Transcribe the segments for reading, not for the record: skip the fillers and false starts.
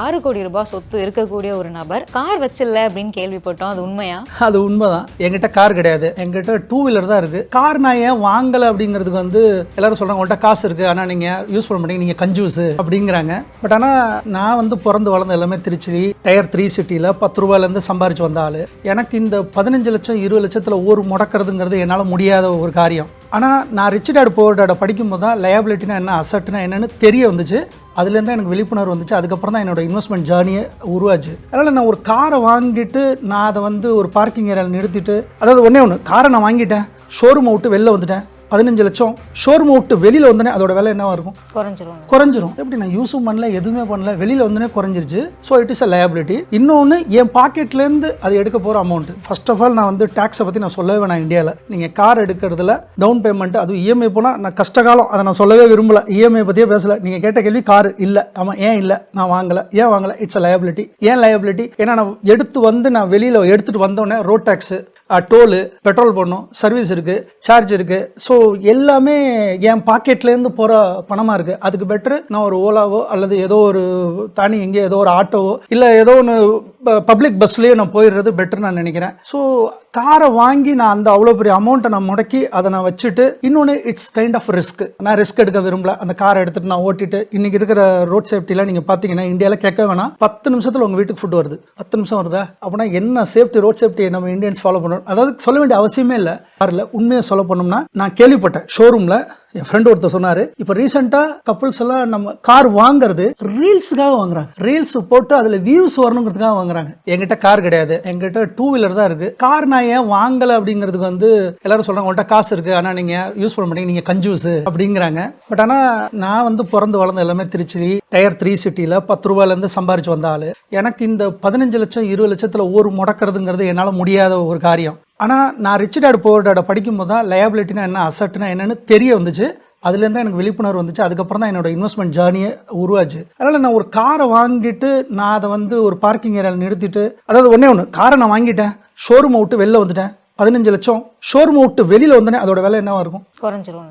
6 கோடி ரூபாய் சொத்து இருக்கக்கூடிய ஒரு நபர் கார் வச்சில்ல அப்படின்னு கேள்விப்பட்டோம். அது உண்மையா? அது உண்மைதான். என்கிட்ட கார் கிடையாது, என்கிட்ட 2 வீலர் தான் இருக்கு. கார் நான் ஏன் வாங்கலை அப்படிங்கிறதுக்கு எல்லாரும் சொல்றாங்க உங்கள்கிட்ட காசு இருக்கு ஆனால் நீங்க யூஸ் பண்ண மாட்டீங்க, நீங்க கஞ்சூஸ் அப்படிங்கிறாங்க. பட் ஆனால் நான் பிறந்து வளர்ந்த எல்லாமே திருச்சி டயர் 3 சிட்டியில் 10 ரூபாயிலேருந்து சம்பாரிச்சு வந்த ஆளு. எனக்கு இந்த 15 லட்சம் 20 லட்சத்தில் ஒரு முடக்கிறதுங்கிறது என்னால் முடியாத ஒரு காரியம். ஆனால் நான் ரிச் டாட் புவர் டாட் படிக்கும்போது தான் லயபிலிட்டினா என்ன, அசட்னா என்னன்னு தெரிய வந்துச்சு. அதுலேருந்து தான் எனக்கு விழிப்புணர்வு வந்துச்சு. அதுக்கப்புறம் தான் என்னோட இன்வெஸ்ட்மெண்ட் ஜேர்னியை உருவாச்சு. அதனால் நான் ஒரு காரை வாங்கிட்டு நான் அதை ஒரு பார்க்கிங் ஏரியாவில் நிறுத்திட்டு, அதாவது ஒன்று காரை நான் வாங்கிட்டேன், ஷோரூமை விட்டு வெளில வந்துட்டேன், 15 லட்சம் ஷோரூம் விட்டு வெளியில் வந்தோடனே அதோட விலை என்னவா இருக்கும்? குறைஞ்சிரும். எப்படி நான் யூஸும் பண்ணல, எதுவுமே பண்ணல, வெளியில் வந்தோடனே குறைஞ்சிருச்சு. So it is a liability. இன்னொன்று என் பாக்கெட்லேருந்து அது எடுக்க போகிற அமௌண்ட். ஃபர்ஸ்ட் ஆஃப் ஆல் நான் டேக்ஸை பற்றி நான் சொல்லவே வேணாம். இந்தியாவில் நீங்கள் கார் எடுக்கிறதுல டவுன் பேமெண்ட், அது இஎம்ஐ போனால் நான் கஷ்டகாலம், அதை நான் சொல்லவே விரும்பல. இஎம்ஐ பற்றியே பேசலை. நீங்கள் கேட்ட கேள்வி கார் இல்லை. ஆமாம், ஏன் இல்லை, நான் வாங்கலை. ஏன் வாங்கலை? It's a liability. ஏன் லயபிலிட்டி? ஏன்னா நான் நான் வெளியில் எடுத்துகிட்டு வந்தோடனே ரோட் டேக்ஸு, டோலு, பெட்ரோல் போடணும், சர்வீஸ் இருக்குது, சார்ஜ் இருக்குது. ஸோ எல்லாமே என் பாக்கெட்லேருந்து போகிற பணமாக இருக்குது. அதுக்கு பெட்ரு நான் ஒரு ஓலாவோ அல்லது ஏதோ ஒரு தானி எங்கேயோ ஏதோ ஒரு ஆட்டோவோ இல்லை ஏதோ ஒன்று பப்ளிக் பஸ்லேயே நான் போயிடுறது பெட்டர் நான் நினைக்கிறேன். ஸோ காரை வாங்கி நான் அந்த அவ்வளோ பெரிய அமௌண்ட்டை நான் முடக்கி அதை நான் வச்சுட்டு, இன்னொன்று இட்ஸ் கைண்ட் ஆஃப் ரிஸ்க். நான் ரிஸ்க் எடுக்க விரும்பல. அந்த காரை எடுத்துகிட்டு நான் ஓட்டிட்டு, இன்றைக்கி இருக்கிற ரோட் சேஃப்டியில் நீங்கள் பார்த்தீங்கன்னா இந்தியாவில் கேட்க வேணாம், 10 நிமிஷத்தில் உங்கள் வீட்டுக்கு ஃபுட் வருது. 10 நிமிஷம் வருதா? அப்படின்னா என்ன சேஃப்டி, ரோட் சேஃப்டி நம்ம இந்தியன்ஸ் ஃபாலோ பண்ணணும். அதாவது சொல்ல வேண்டிய அவசியமே இல்லை. காரில் உண்மையை சொல்ல பண்ணோம்னா, நான் கேள்விப்பட்டேன் ஷோரூமில் என் ஃப்ரெண்ட் ஒருத்தர் சொன்னார், இப்போ ரீசெண்டாக கப்புள்ஸ் எல்லாம் நம்ம கார் வாங்குறது ரீல்ஸுக்காக வாங்குறாங்க. ரீல்ஸ் போட்டு அதில் வியூஸ் வரணுங்கிறதுக்காக வாங்குறாங்க. என்கிட்ட கார் கிடையாது, என்கிட்ட 2 வீலர் தான் இருக்கு. கார் நான் ஏன் வாங்கலை அப்படிங்கிறதுக்கு எல்லாரும் சொல்றாங்க உங்கள்கிட்ட காசு இருக்கு ஆனால் நீங்க யூஸ் பண்ண மாட்டீங்க, நீங்க கஞ்சூஸ் அப்படிங்கிறாங்க. பட் ஆனால் நான் பிறந்து வளர்ந்த எல்லாமே திருச்சி டயர் 3 சிட்டியில் 10 ரூபாயிலேருந்து சம்பாரிச்சு வந்த ஆளு. எனக்கு இந்த 15 லட்சம் 20 லட்சத்தில் ஒரு முடக்கிறதுங்கிறது என்னால் முடியாத ஒரு காரியம். ஆனால் நான் ரிச் டாட் புவர் டாட் படிக்கும்போது தான் லயபிலிட்டினா என்ன, அசட்னா என்னன்னு தெரிய வந்துச்சு. அதுலேருந்து தான் எனக்கு விழிப்புணர்வு வந்துச்சு. அதுக்கப்புறம் தான் என்னோட இன்வெஸ்ட்மெண்ட் ஜேர்னியை உருவாச்சு. அதனால் நான் ஒரு காரை வாங்கிட்டு நான் அதை ஒரு பார்க்கிங் ஏரியாவில் நிறுத்திட்டு, அதாவது ஒன்று காரை நான் வாங்கிட்டேன், ஷோரூமை விட்டு வெளில வந்துட்டேன், 15 லட்சம் ஷோரூமை விட்டு வெளியில் வந்தோடனே அதோட விலை என்னவா இருக்கும்?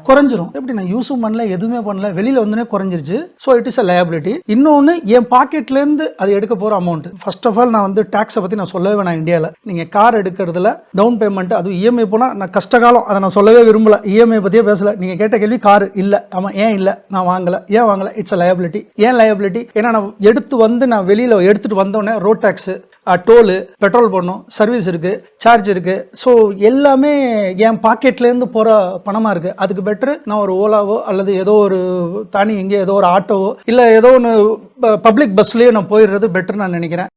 குறைஞ்சிரும். எப்படி நான் யூஸும் பண்ணல, எதுவுமே பண்ணல, வெளியில் வந்தோடனே குறைஞ்சிருச்சு. So it is a liability. இன்னொன்று என் பாக்கெட்லேருந்து அது எடுக்க போகிற அமௌண்ட். ஃபர்ஸ்ட் ஆஃப் ஆல் நான் டேக்ஸை பற்றி நான் சொல்லவே வேணாம். இந்தியாவில் நீங்கள் கார் எடுக்கிறதுல டவுன் பேமெண்ட், அது இஎம்ஐ போனால் நான் கஷ்டகாலம், அதை நான் சொல்லவே விரும்பல. இஎம்ஐ பற்றியே பேசலை. நீங்கள் கேட்ட கேள்வி கார் இல்லை. ஆமாம், ஏன் இல்லை, நான் வாங்கலை. ஏன் வாங்கலை? It's a liability. ஏன் லயபிலிட்டி? ஏன்னா நான் வெளியில் எடுத்துகிட்டு வந்தோடனே ரோட் டேக்ஸு, டோலு, பெட்ரோல் போடணும், சர்வீஸ் இருக்குது, சார்ஜ் இருக்குது. ஸோ எல்லாமே என் பாக்கெட்லேருந்து போகிற பணமாக இருக்குது. அதுக்கு பெட்ரு நான் ஒரு ஓலாவோ அல்லது ஏதோ ஒரு தானி எங்கேயோ ஏதோ ஒரு ஆட்டோவோ இல்லை ஏதோ ஒன்று பப்ளிக் பஸ்லேயே நான் போயிடுறது பெட்டர் நான் நினைக்கிறேன்.